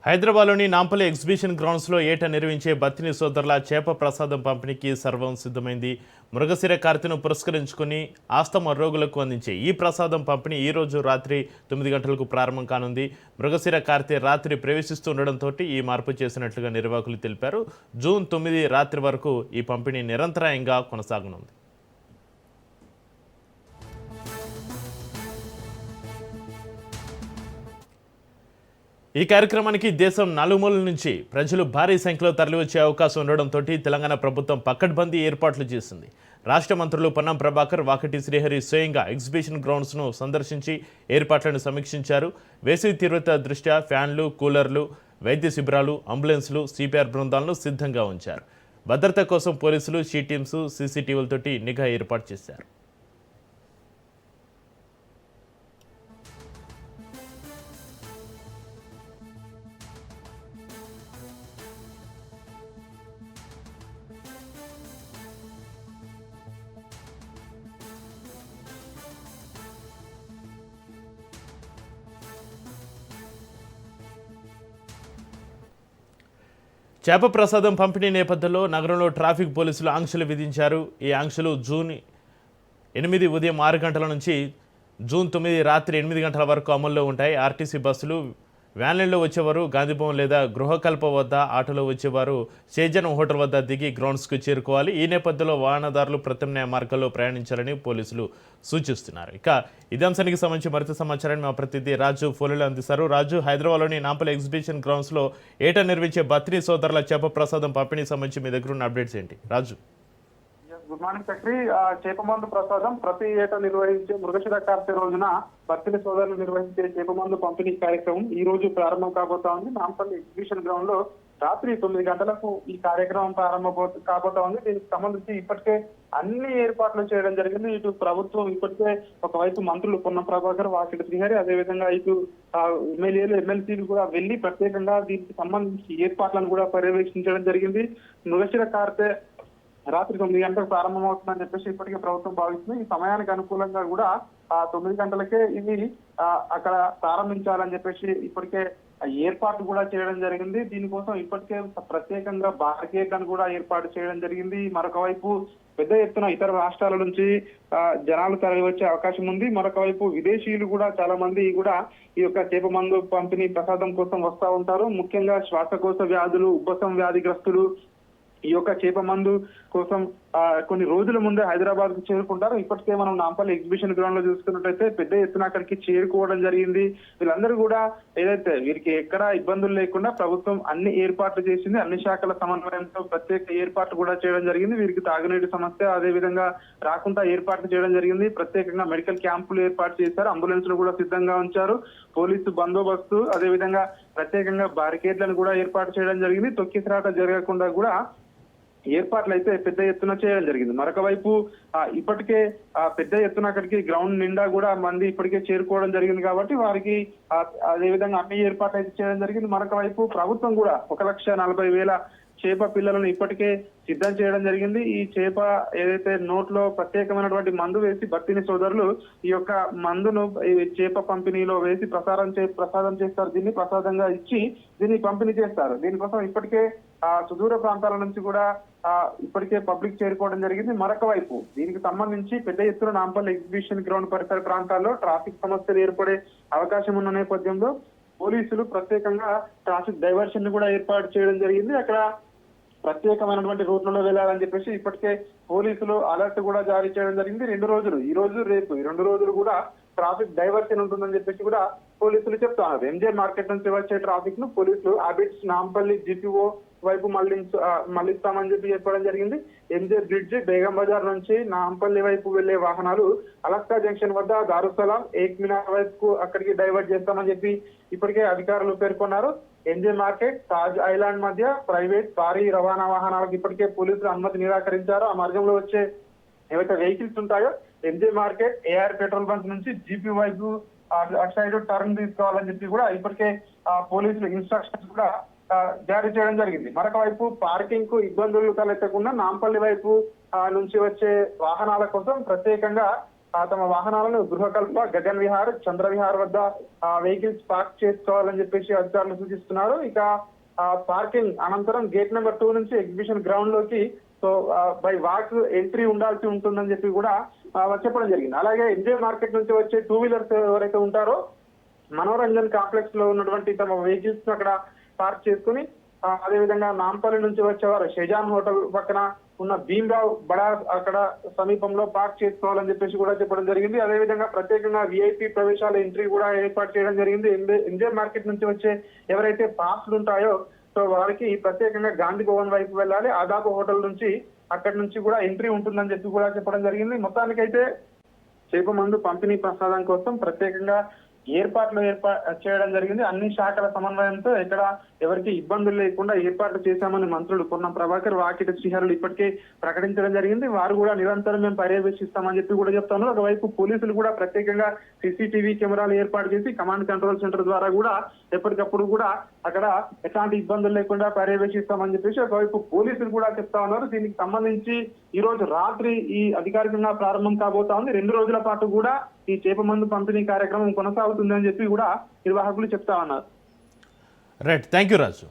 హైదరాబాద్లోని నాంపల్లి ఎగ్జిబిషన్ గ్రౌండ్స్లో ఏటా నిర్వహించే బత్తిని సోదరుల చేప ప్రసాదం పంపిణీకి సర్వం సిద్ధమైంది. మృగశిర కార్తెను పురస్కరించుకుని ఆస్తమా రోగులకు అందించే ఈ ప్రసాదం పంపిణీ ఈ రోజు రాత్రి 9 గంటలకు ప్రారంభం కానుంది. మృగశిర కార్తె రాత్రి ప్రవేశిస్తుండటంతో ఈ మార్పు చేసినట్లుగా నిర్వాహకులు తెలిపారు. జూన్ 9 రాత్రి వరకు ఈ పంపిణీ నిరంతరాయంగా కొనసాగనుంది. ఈ కార్యక్రమానికి దేశం నలుమూలల నుంచి ప్రజలు భారీ సంఖ్యలో తరలివచ్చే అవకాశం ఉండడంతో తెలంగాణ ప్రభుత్వం పకడ్బందీ ఏర్పాట్లు చేసింది. రాష్ట్ర మంత్రులు పొన్నం ప్రభాకర్, వాకటి శ్రీహరి స్వయంగా ఎగ్జిబిషన్ గ్రౌండ్స్ను సందర్శించి ఏర్పాట్లను సమీక్షించారు. వేసవి తీవ్రత దృష్ట్యా ఫ్యాన్లు, కూలర్లు, వైద్య శిబిరాలు, అంబులెన్స్లు, సిపిఆర్ బృందాలను సిద్ధంగా ఉంచారు. భద్రత కోసం పోలీసులు, షీ టీమ్స్, సీసీటీవీలతోటి నిఘా ఏర్పాటు చేశారు. చేప ప్రసాదం పంపిణీ నేపథ్యంలో నగరంలో ట్రాఫిక్ పోలీసులు ఆంక్షలు విధించారు. ఈ ఆంక్షలు జూన్ 8 ఉదయం 6 గంటల నుంచి జూన్ 9 రాత్రి 8 గంటల వరకు అమల్లో ఉంటాయి. ఆర్టీసీ బస్సులు, వ్యాన్లలో వచ్చేవారు గాంధీభవన్ లేదా గృహకల్ప వద్ద, ఆటోలో వచ్చేవారు సేజన్ హోటల్ వద్ద దిగి గ్రౌండ్స్కు చేరుకోవాలి. ఈ నేపథ్యంలో వాహనదారులు ప్రత్యామ్నాయ మార్గాల్లో ప్రయాణించాలని పోలీసులు సూచిస్తున్నారు. ఇక ఇదే అంశానికి సంబంధించి మరింత సమాచారాన్ని మా ప్రతినిధి రాజు ఫోన్లో అందిస్తారు. రాజు, హైదరాబాద్లోని నాంపల్లి ఎగ్జిబిషన్ గ్రౌండ్స్లో ఏటా నిర్వహించే బత్తిని సోదరుల చేప ప్రసాదం పంపిణీ సంబంధించి మీ దగ్గర ఉన్న అప్డేట్స్ ఏంటి రాజు? Good morning Chakri. చేపమందు ప్రసాదం ప్రతి ఏటా నిర్వహించే మృగశిర కార్తె రోజున బత్తిని సోదరులు నిర్వహించే చేపమందు పంపిణీ కార్యక్రమం ఈ రోజు ప్రారంభం కాబోతా ఉంది. నాంపల్లి ఎగ్జిబిషన్ గ్రౌండ్ లో రాత్రి 9 గంటలకు ఈ కార్యక్రమం కాబోతా ఉంది. దీనికి సంబంధించి ఇప్పటికే అన్ని ఏర్పాట్లు చేయడం జరిగింది. ఇటు ప్రభుత్వం ఇప్పటికే ఒకవైపు మంత్రులు పొన్నం ప్రభాకర్, వాకిటి శ్రీహరి, అదేవిధంగా ఇటు ఎమ్మెల్యేలు, ఎమ్మెల్సీలు కూడా వెళ్లి ప్రత్యేకంగా దీనికి సంబంధించి ఏర్పాట్లను కూడా పర్యవేక్షించడం జరిగింది. మృగశిర కార్తె రాత్రి 9 గంటలకు ప్రారంభమవుతుందని చెప్పేసి ఇప్పటికే ప్రభుత్వం భావిస్తుంది. ఈ సమయానికి అనుకూలంగా కూడా 9 గంటలకే ఇది అక్కడ ప్రారంభించాలని చెప్పేసి ఇప్పటికే ఏర్పాట్లు కూడా చేయడం జరిగింది. దీనికోసం ఇప్పటికే ప్రత్యేకంగా బార్గేట్లను కూడా ఏర్పాటు చేయడం జరిగింది. మరొక వైపు పెద్ద ఎత్తున ఇతర రాష్ట్రాల నుంచి జనాలు తరలి వచ్చే అవకాశం ఉంది. మరొక వైపు విదేశీయులు కూడా చాలా మంది కూడా ఈ యొక్క చేప మందు పంపిణీ ప్రసాదం కోసం వస్తూ ఉంటారు. ముఖ్యంగా శ్వాసకోశ వ్యాధులు, ఉబ్బసం వ్యాధిగ్రస్తులు ఈ యొక్క చేప మందు కోసం కొన్ని రోజుల ముందే హైదరాబాద్ కు చేరుకుంటారు. ఇప్పటికే మనం నాంపల్లి ఎగ్జిబిషన్ గ్రౌండ్ లో చూసుకున్నట్టయితే పెద్ద ఎత్తున అక్కడికి చేరుకోవడం జరిగింది. వీళ్ళందరూ కూడా ఏదైతే వీరికి ఎక్కడ ఇబ్బందులు లేకుండా ప్రభుత్వం అన్ని ఏర్పాట్లు చేసింది. అన్ని శాఖల సమన్వయంతో ప్రత్యేక ఏర్పాట్లు కూడా చేయడం జరిగింది. వీరికి తాగునీటి సమస్య అదే విధంగా రాకుండా ఏర్పాట్లు చేయడం జరిగింది. ప్రత్యేకంగా మెడికల్ క్యాంపులు ఏర్పాటు చేశారు. అంబులెన్స్ లు కూడా సిద్ధంగా ఉంచారు. పోలీసు బందోబస్తు అదే విధంగా ప్రత్యేకంగా బారికేడ్లను కూడా ఏర్పాటు చేయడం జరిగింది. తొక్కిసలాట జరగకుండా కూడా ఏర్పాట్లు అయితే పెద్ద ఎత్తున చేయడం జరిగింది. మరొక వైపు ఇప్పటికే పెద్ద ఎత్తున అక్కడికి గ్రౌండ్ నిండా కూడా మంది ఇప్పటికే చేరుకోవడం జరిగింది కాబట్టి వారికి అదే విధంగా అన్ని ఏర్పాట్లు అయితే చేయడం జరిగింది. మరొక వైపు ప్రభుత్వం కూడా 1,40,000 చేప పిల్లలను ఇప్పటికే సిద్ధం చేయడం జరిగింది. ఈ చేప ఏదైతే నోట్లో ప్రత్యేకమైనటువంటి మందు వేసి బత్తిని సోదరులు ఈ యొక్క మందును చేప పంపిణీలో వేసి ప్రసాదం చేస్తారు. దీన్ని ప్రసాదంగా ఇచ్చి దీన్ని పంపిణీ చేస్తారు. దీనికోసం ఇప్పటికే సుదూర ప్రాంతాల నుంచి కూడా ఇప్పటికే పబ్లిక్ చేరుకోవడం జరిగింది. మరొక వైపు దీనికి సంబంధించి పెద్ద ఎత్తున నాంపల్లి ఎగ్జిబిషన్ గ్రౌండ్ పరిసర ప్రాంతాల్లో ట్రాఫిక్ సమస్యలు ఏర్పడే అవకాశం ఉన్న నేపథ్యంలో పోలీసులు ప్రత్యేకంగా ట్రాఫిక్ డైవర్షన్ కూడా ఏర్పాటు చేయడం జరిగింది. అక్కడ ప్రత్యేకమైనటువంటి రూట్లలో వెళ్లాలని చెప్పేసి ఇప్పటికే పోలీసులు అలర్ట్ కూడా జారీ చేయడం జరిగింది. 2 రోజులు, ఈ రోజు రేపు ఈ 2 రోజులు కూడా ట్రాఫిక్ డైవర్షన్ ఉంటుందని చెప్పేసి కూడా పోలీసులు చెప్తున్నారు. ఎంజే మార్కెట్ నుంచి వచ్చే ట్రాఫిక్ ను పోలీసులు అబిట్స్ నాంపల్లి జీపీఓ వైపు మళ్ళిస్తామని చెప్పి చెప్పడం జరిగింది. ఎంజే బ్రిడ్జ్, బేగం బజార్ నుంచి నాంపల్లి వైపు వెళ్లే వాహనాలు అలస్కా జంక్షన్ వద్ద దారుసలాం, ఏక్ మినార్ వైపు అక్కడికి డైవర్ట్ చేస్తామని చెప్పి ఇప్పటికే అధికారులు పేర్కొన్నారు. ఎంజే మార్కెట్, తాజ్ ఐలాండ్ మధ్య ప్రైవేట్ భారీ రవాణా వాహనాలకు ఇప్పటికే పోలీసులు అనుమతి నిరాకరించారు. ఆ మార్గంలో వచ్చే ఏవైతే వెహికల్స్ ఉంటాయో MJ market, AR petrol bunk నుంచి జీపీ వైపు అటు సైడ్ టర్న్ తీసుకోవాలని చెప్పి కూడా ఇప్పటికే పోలీసులు ఇన్స్ట్రక్షన్స్ కూడా జారీ చేయడం జరిగింది. మరొక వైపు పార్కింగ్ కు ఇబ్బందులు తలెత్తకుండా నాంపల్లి వైపు నుంచి వచ్చే వాహనాల కోసం ప్రత్యేకంగా తమ వాహనాలను గృహకల్ప, గగన్ విహార్, చంద్ర విహార్ వద్ద వెహికల్స్ పార్క్ చేసుకోవాలని చెప్పేసి అధికారులు సూచిస్తున్నారు. ఇక పార్కింగ్ అనంతరం గేట్ నెంబర్ 2 నుంచి ఎగ్జిబిషన్ గ్రౌండ్ లోకి సో బై వాక్ ఎంట్రీ ఉండాల్సి ఉంటుందని చెప్పి కూడా చెప్పడం జరిగింది. అలాగే ఎంజే మార్కెట్ నుంచి వచ్చే 2 వీలర్స్ ఎవరైతే ఉంటారో మనోరంజన్ కాంప్లెక్స్ లో ఉన్నటువంటి తమ వెహికల్స్ అక్కడ పార్క్ చేసుకుని అదేవిధంగా నాంపల్లి నుంచి వచ్చేవారు షెజాన్ హోటల్ పక్కన ఉన్న భీమ్రావ్ బడా అక్కడ సమీపంలో పార్క్ చేసుకోవాలని చెప్పేసి కూడా చెప్పడం జరిగింది. అదేవిధంగా ప్రత్యేకంగా విఐపి ప్రవేశాల ఎంట్రీ కూడా ఏర్పాటు చేయడం జరిగింది. ఎంజే మార్కెట్ నుంచి వచ్చే ఎవరైతే పాస్లు ఉంటాయో సో వారికి ప్రత్యేకంగా గాంధీ భవన్ వైపు వెళ్ళాలి. ఆదాపు హోటల్ నుంచి అక్కడి నుంచి కూడా ఎంట్రీ ఉంటుందని చెప్పి కూడా చెప్పడం జరిగింది. మొత్తానికైతే చేప మందు పంపిణీ ప్రసాదం కోసం ప్రత్యేకంగా ఏర్పాట్లు చేయడం జరిగింది. అన్ని శాఖల సమన్వయంతో ఎక్కడ ఎవరికి ఇబ్బందులు లేకుండా ఏర్పాట్లు చేశామని మంత్రులు పొన్నం ప్రభాకర్, వాకిటి శ్రీహరులు ఇప్పటికే ప్రకటించడం జరిగింది. వారు కూడా నిరంతరం మేము పర్యవేక్షిస్తామని చెప్పి కూడా చెప్తున్నారు. ఒకవైపు పోలీసులు కూడా ప్రత్యేకంగా సీసీటీవీ కెమెరాలు ఏర్పాటు చేసి కమాండ్ కంట్రోల్ సెంటర్ ద్వారా కూడా ఎప్పటికప్పుడు కూడా అక్కడ ఎట్లాంటి ఇబ్బందులు లేకుండా పర్యవేక్షిస్తామని చెప్పేసి ఒకవైపు పోలీసులు కూడా చెప్తా ఉన్నారు. దీనికి సంబంధించి ఈ రోజు రాత్రి ఈ అధికారికంగా ప్రారంభం కాబోతా ఉంది. 2 రోజుల పాటు కూడా ఈ చేప మందు పంపిణీ కార్యక్రమం కొనసాగుతుందని చెప్పి కూడా నిర్వాహకులు చెప్తా ఉన్నారు. Right, thank you Raju.